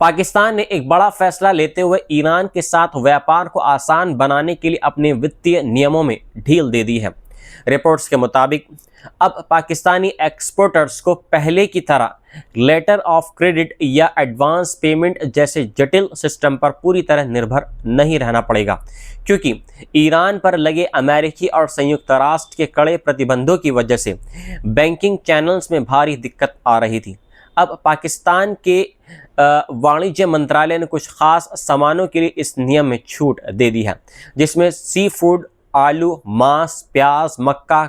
पाकिस्तान ने एक बड़ा फैसला लेते हुए ईरान के साथ व्यापार को आसान बनाने के लिए अपने वित्तीय नियमों में ढील दे दी है। रिपोर्ट्स के मुताबिक अब पाकिस्तानी एक्सपोर्टर्स को पहले की तरह लेटर ऑफ क्रेडिट या एडवांस पेमेंट जैसे जटिल सिस्टम पर पूरी तरह निर्भर नहीं रहना पड़ेगा, क्योंकि ईरान पर लगे अमेरिकी और संयुक्त राष्ट्र के कड़े प्रतिबंधों की वजह से बैंकिंग चैनल्स में भारी दिक्कत आ रही थी। अब पाकिस्तान के वाणिज्य मंत्रालय ने कुछ खास सामानों के लिए इस नियम में छूट दे दी है, जिसमें सी फूड, आलू, मांस, प्याज, मक्का,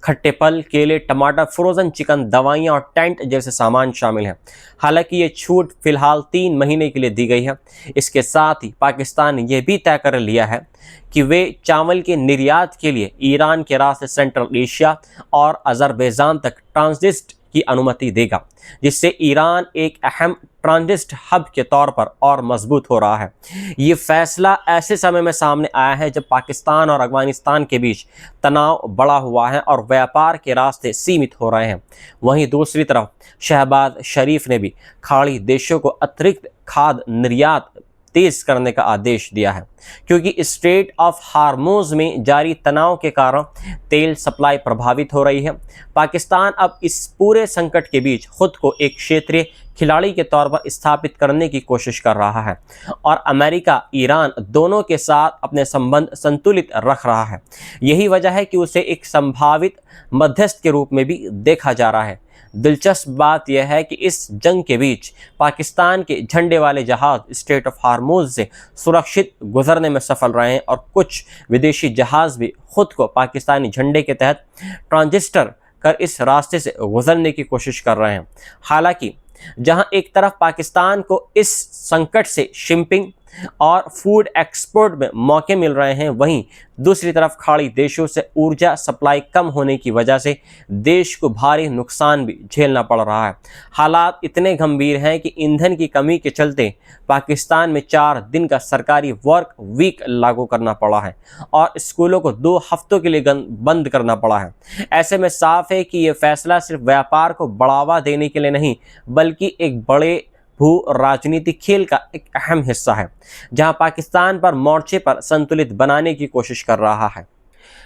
खट्टे फल, केले, टमाटर, फ्रोजन चिकन, दवाइयाँ और टेंट जैसे सामान शामिल हैं। हालांकि ये छूट फिलहाल 3 महीने के लिए दी गई है। इसके साथ ही पाकिस्तान ने यह भी तय कर लिया है कि वे चावल के निर्यात के लिए ईरान के रास्ते सेंट्रल एशिया और अजरबैजान तक ट्रांजिट की अनुमति देगा, जिससे ईरान एक अहम ट्रांजिट हब के तौर पर और मजबूत हो रहा है। ये फैसला ऐसे समय में सामने आया है जब पाकिस्तान और अफगानिस्तान के बीच तनाव बढ़ा हुआ है और व्यापार के रास्ते सीमित हो रहे हैं। वहीं दूसरी तरफ शहबाज शरीफ ने भी खाड़ी देशों को अतिरिक्त खाद्य निर्यात तेज करने का आदेश दिया है, क्योंकि स्ट्रेट ऑफ हार्मोज में जारी तनाव के कारण तेल सप्लाई प्रभावित हो रही है। पाकिस्तान अब इस पूरे संकट के बीच खुद को एक क्षेत्रीय खिलाड़ी के तौर पर स्थापित करने की कोशिश कर रहा है और अमेरिका, ईरान दोनों के साथ अपने संबंध संतुलित रख रहा है। यही वजह है कि उसे एक संभावित मध्यस्थ के रूप में भी देखा जा रहा है। दिलचस्प बात यह है कि इस जंग के बीच पाकिस्तान के झंडे वाले जहाज स्ट्रेट ऑफ हार्मोज से सुरक्षित गुजरने में सफल रहे हैं और कुछ विदेशी जहाज भी खुद को पाकिस्तानी झंडे के तहत ट्रांजिस्टर कर इस रास्ते से गुजरने की कोशिश कर रहे हैं। हालांकि जहां एक तरफ पाकिस्तान को इस संकट से शिपिंग और फूड एक्सपोर्ट में मौके मिल रहे हैं, वहीं दूसरी तरफ खाड़ी देशों से ऊर्जा सप्लाई कम होने की वजह से देश को भारी नुकसान भी झेलना पड़ रहा है। हालात इतने गंभीर हैं कि ईंधन की कमी के चलते पाकिस्तान में 4 दिन का सरकारी वर्क वीक लागू करना पड़ा है और स्कूलों को 2 हफ्तों के लिए बंद करना पड़ा है। ऐसे में साफ है कि यह फैसला सिर्फ व्यापार को बढ़ावा देने के लिए नहीं, बल्कि एक बड़े भू राजनीतिक खेल का एक अहम हिस्सा है, जहां पाकिस्तान पर मोर्चे पर संतुलित बनाने की कोशिश कर रहा है।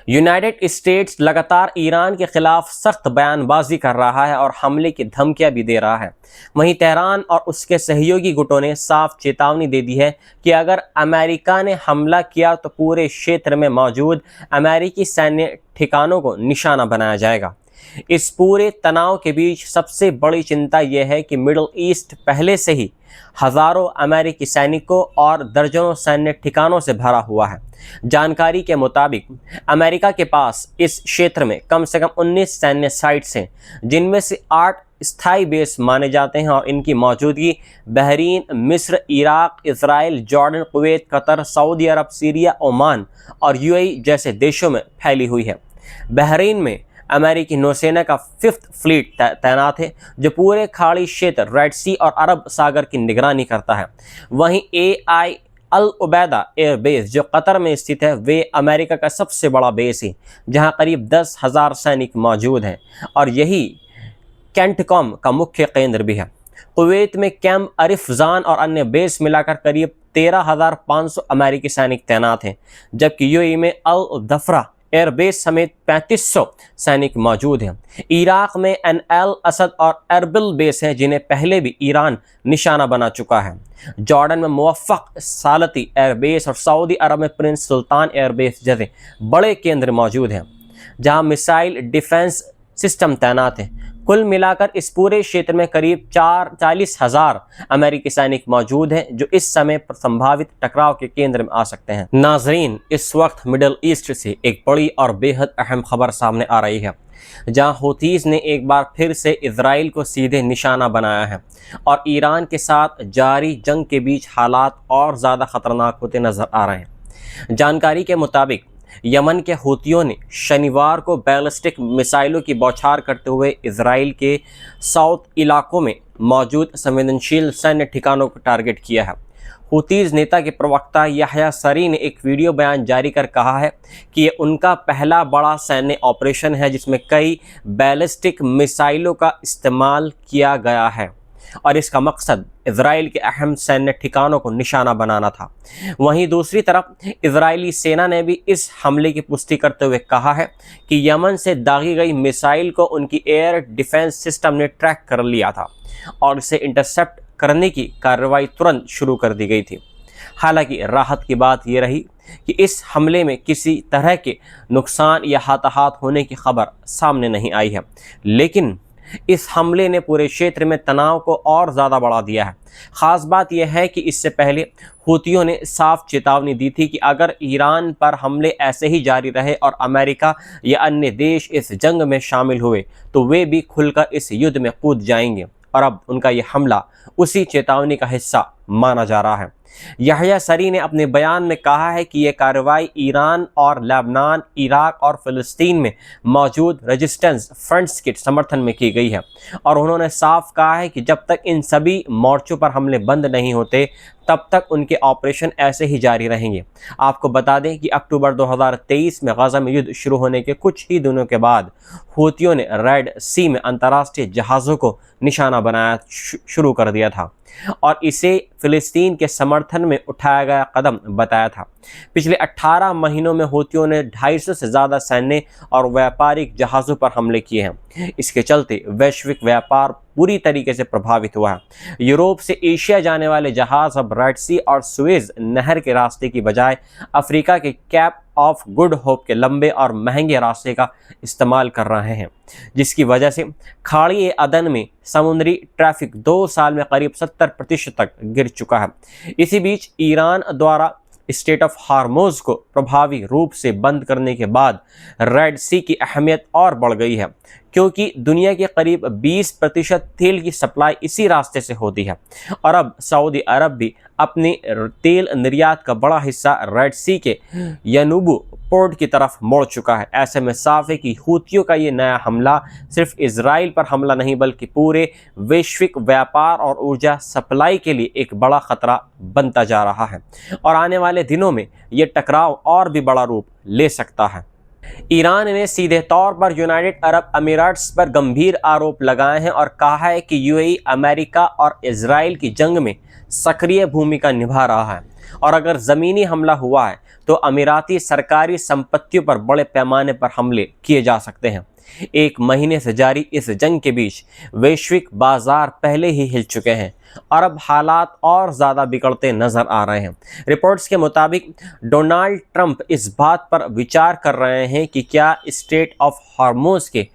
यूनाइटेड स्टेट्स लगातार ईरान के खिलाफ सख्त बयानबाजी कर रहा है और हमले की धमकियां भी दे रहा है। वहीं तेहरान और उसके सहयोगी गुटों ने साफ चेतावनी दे दी है कि अगर अमेरिका ने हमला किया तो पूरे क्षेत्र में मौजूद अमेरिकी सैन्य ठिकानों को निशाना बनाया जाएगा। इस पूरे तनाव के बीच सबसे बड़ी चिंता यह है कि मिडिल ईस्ट पहले से ही हजारों अमेरिकी सैनिकों और दर्जनों सैन्य ठिकानों से भरा हुआ है। जानकारी के मुताबिक अमेरिका के पास इस क्षेत्र में कम से कम 19 सैन्य साइट्स हैं, जिनमें से 8 स्थायी बेस माने जाते हैं और इनकी मौजूदगी बहरीन, मिस्र, Iraq, Israel, Jordan, Kuwait, Qatar, Saudi Arab, Syria, Oman और यूएई जैसे देशों में फैली हुई है। बहरीन में अमेरिकी नौसेना का 5th फ्लीट तैनात है, जो पूरे खाड़ी क्षेत्र, रेड सी और अरब सागर की निगरानी करता है। वहीं AI अल उबैदा एयरबेस जो कतर में स्थित है, वे अमेरिका का सबसे बड़ा बेस है, जहां करीब 10,000 सैनिक मौजूद हैं और यही कैंटकॉम का मुख्य केंद्र भी है। कुवैत में कैंप अरिफजान और अन्य बेस मिलाकर करीब 13,500 अमेरिकी सैनिक तैनात हैं, जबकि यूएई में अल दफरा एयरबेस समेत 3500 सैनिक मौजूद हैं। इराक में एल असद और एरबिल बेस हैं, जिन्हें पहले भी ईरान निशाना बना चुका है। जॉर्डन में मुवफ़्फ़क़ सालती एयरबेस और सऊदी अरब में प्रिंस सुल्तान एयरबेस जैसे बड़े केंद्र मौजूद हैं, जहां मिसाइल डिफेंस सिस्टम तैनात हैं। कुल मिलाकर इस पूरे क्षेत्र में करीब 40,000 अमेरिकी सैनिक मौजूद हैं, जो इस समय पर संभावित टकराव के केंद्र में आ सकते हैं। नाजरीन, इस वक्त मिडिल ईस्ट से एक बड़ी और बेहद अहम खबर सामने आ रही है, जहां हूतीज़ ने एक बार फिर से इजराइल को सीधे निशाना बनाया है और ईरान के साथ जारी जंग के बीच हालात और ज़्यादा खतरनाक होते नजर आ रहे हैं। जानकारी के मुताबिक यमन के हूतियों ने शनिवार को बैलिस्टिक मिसाइलों की बौछार करते हुए इजराइल के साउथ इलाकों में मौजूद संवेदनशील सैन्य ठिकानों को टारगेट किया है। हूतीज़ नेता के प्रवक्ता याह्या सरी ने एक वीडियो बयान जारी कर कहा है कि ये उनका पहला बड़ा सैन्य ऑपरेशन है जिसमें कई बैलिस्टिक मिसाइलों का इस्तेमाल किया गया है। और इसका मकसद इजराइल के अहम सैन्य ठिकानों को निशाना बनाना था। वहीं दूसरी तरफ इजरायली सेना ने भी इस हमले की पुष्टि करते हुए कहा है कि यमन से दागी गई मिसाइल को उनकी एयर डिफेंस सिस्टम ने ट्रैक कर लिया था और इसे इंटरसेप्ट करने की कार्रवाई तुरंत शुरू कर दी गई थी। हालांकि राहत की बात यह रही कि इस हमले में किसी तरह के नुकसान या हताहत होने की खबर सामने नहीं आई है, लेकिन इस हमले ने पूरे क्षेत्र में तनाव को और ज़्यादा बढ़ा दिया है। ख़ास बात यह है कि इससे पहले हूतियों ने साफ चेतावनी दी थी कि अगर ईरान पर हमले ऐसे ही जारी रहे और अमेरिका या अन्य देश इस जंग में शामिल हुए तो वे भी खुलकर इस युद्ध में कूद जाएंगे, और अब उनका यह हमला उसी चेतावनी का हिस्सा माना जा रहा है। यहया सरी ने अपने बयान में कहा है कि यह कार्रवाई ईरान और लेबनान, इराक और फ़िलिस्तीन में मौजूद रेजिस्टेंस फ्रंट्स के समर्थन में की गई है, और उन्होंने साफ कहा है कि जब तक इन सभी मोर्चों पर हमले बंद नहीं होते तब तक उनके ऑपरेशन ऐसे ही जारी रहेंगे। आपको बता दें कि अक्टूबर 2023 में गाज़ा में युद्ध शुरू होने के कुछ ही दिनों के बाद हूतियों ने रेड सी में अंतर्राष्ट्रीय जहाज़ों को निशाना बनाया शुरू कर दिया था और इसे फ़िलिस्तीन के समर्थन में उठाया गया कदम बताया था। पिछले 18 महीनों में हूतियों ने 250 से ज़्यादा सैन्य और व्यापारिक जहाज़ों पर हमले किए हैं। इसके चलते वैश्विक व्यापार पूरी तरीके से प्रभावित हुआ है। यूरोप से एशिया जाने वाले जहाज़ अब रेड सी और सुएज़ नहर के रास्ते की बजाय अफ्रीका के कैप ऑफ गुड होप के लंबे और महंगे रास्ते का इस्तेमाल कर रहे हैं, जिसकी वजह से खाड़ी अदन में समुद्री ट्रैफिक 2 साल में करीब 70% तक गिर चुका है। इसी बीच ईरान द्वारा स्टेट ऑफ हार्मोज को प्रभावी रूप से बंद करने के बाद रेड सी की अहमियत और बढ़ गई है, क्योंकि दुनिया के करीब 20% तेल की सप्लाई इसी रास्ते से होती है और अब सऊदी अरब भी अपने तेल निर्यात का बड़ा हिस्सा रेड सी के यनुबू पोर्ट की तरफ मोड़ चुका है। ऐसे में साफ है कि हूतियों का ये नया हमला सिर्फ इजराइल पर हमला नहीं बल्कि पूरे वैश्विक व्यापार और ऊर्जा सप्लाई के लिए एक बड़ा खतरा बनता जा रहा है और आने वाले दिनों में ये टकराव और भी बड़ा रूप ले सकता है। ईरान ने सीधे तौर पर यूनाइटेड अरब अमीरात्स पर गंभीर आरोप लगाए हैं और कहा है कि यूएई अमेरिका और इजराइल की जंग में सक्रिय भूमिका निभा रहा है और अगर ज़मीनी हमला हुआ है तो अमीराती सरकारी संपत्तियों पर बड़े पैमाने पर हमले किए जा सकते हैं। 1 महीने से जारी इस जंग के बीच वैश्विक बाजार पहले ही हिल चुके हैं और अब हालात और ज़्यादा बिगड़ते नज़र आ रहे हैं। रिपोर्ट्स के मुताबिक डोनाल्ड ट्रंप इस बात पर विचार कर रहे हैं कि क्या स्टेट ऑफ हार्मोज के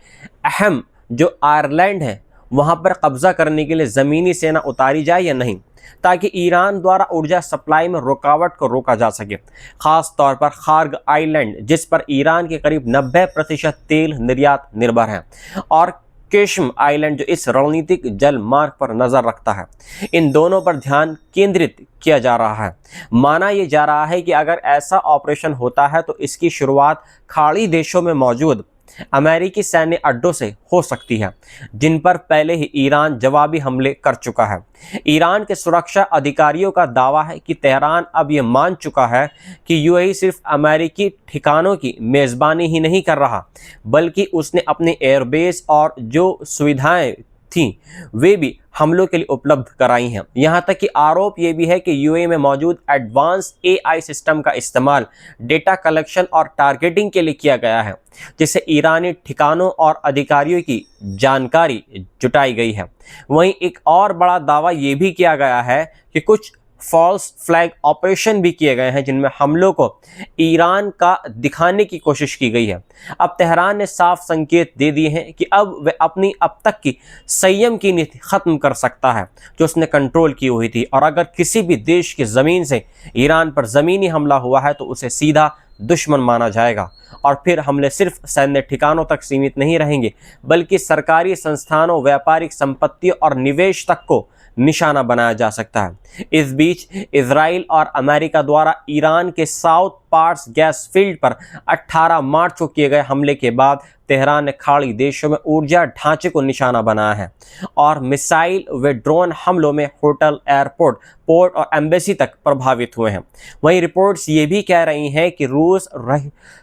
अहम जो आयरलैंड है वहाँ पर कब्जा करने के लिए ज़मीनी सेना उतारी जाए या नहीं, ताकि ईरान द्वारा ऊर्जा सप्लाई में रुकावट को रोका जा सके। खास तौर पर खार्ग आइलैंड, जिस पर ईरान के करीब 90% तेल निर्यात निर्भर है, और केशम आइलैंड जो इस रणनीतिक जल मार्ग पर नज़र रखता है। इन दोनों पर ध्यान केंद्रित किया जा रहा है। माना यह जा रहा है कि अगर ऐसा ऑपरेशन होता है तो इसकी शुरुआत खाड़ी देशों में मौजूद अमेरिकी सैन्य अड्डों से हो सकती है, जिन पर पहले ही ईरान जवाबी हमले कर चुका है। ईरान के सुरक्षा अधिकारियों का दावा है कि तेहरान अब ये मान चुका है कि यूएई सिर्फ अमेरिकी ठिकानों की मेज़बानी ही नहीं कर रहा, बल्कि उसने अपने एयरबेस और जो सुविधाएं थीं वे भी हमलों के लिए उपलब्ध कराई हैं। यहाँ तक कि आरोप ये भी है कि यूएई में मौजूद एडवांस एआई सिस्टम का इस्तेमाल डेटा कलेक्शन और टारगेटिंग के लिए किया गया है, जिससे ईरानी ठिकानों और अधिकारियों की जानकारी जुटाई गई है। वहीं एक और बड़ा दावा ये भी किया गया है कि कुछ फॉल्स फ्लैग ऑपरेशन भी किए गए हैं, जिनमें हमलों को ईरान का दिखाने की कोशिश की गई है। अब तेहरान ने साफ संकेत दे दिए हैं कि अब वे अपनी अब तक की संयम की नीति ख़त्म कर सकता है जो उसने कंट्रोल की हुई थी, और अगर किसी भी देश की ज़मीन से ईरान पर ज़मीनी हमला हुआ है तो उसे सीधा दुश्मन माना जाएगा और फिर हमले सिर्फ सैन्य ठिकानों तक सीमित नहीं रहेंगे, बल्कि सरकारी संस्थानों, व्यापारिक संपत्तियों और निवेश तक को निशाना बनाया जा सकता है। इस बीच इजराइल और अमेरिका द्वारा ईरान के साउथ पार्ट्स गैस फील्ड पर 18 मार्च को किए गए हमले के बाद तेहरान ने खाड़ी देशों में ऊर्जा ढांचे को निशाना बनाया है और मिसाइल व ड्रोन हमलों में होटल, एयरपोर्ट, पोर्ट और एम्बेसी तक प्रभावित हुए हैं। वहीं रिपोर्ट्स ये भी कह रही हैं कि रूस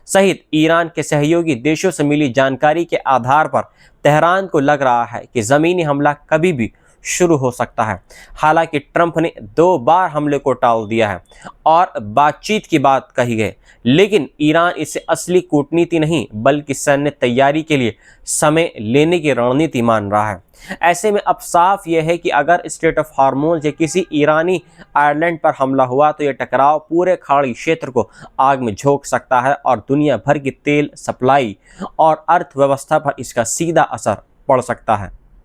सहित ईरान के सहयोगी देशों से मिली जानकारी के आधार पर तेहरान को लग रहा है कि ज़मीनी हमला कभी भी शुरू हो सकता है। हालांकि ट्रंप ने 2 बार हमले को टाल दिया है और बातचीत की बात कही है, लेकिन ईरान इसे असली कूटनीति नहीं बल्कि सैन्य तैयारी के लिए समय लेने की रणनीति मान रहा है। ऐसे में अब साफ यह है कि अगर स्ट्रेट ऑफ हॉर्मुज़ या किसी ईरानी आइलैंड पर हमला हुआ तो यह टकराव पूरे खाड़ी क्षेत्र को आग में झोंक सकता है और दुनिया भर की तेल सप्लाई और अर्थव्यवस्था पर इसका सीधा असर पड़ सकता है।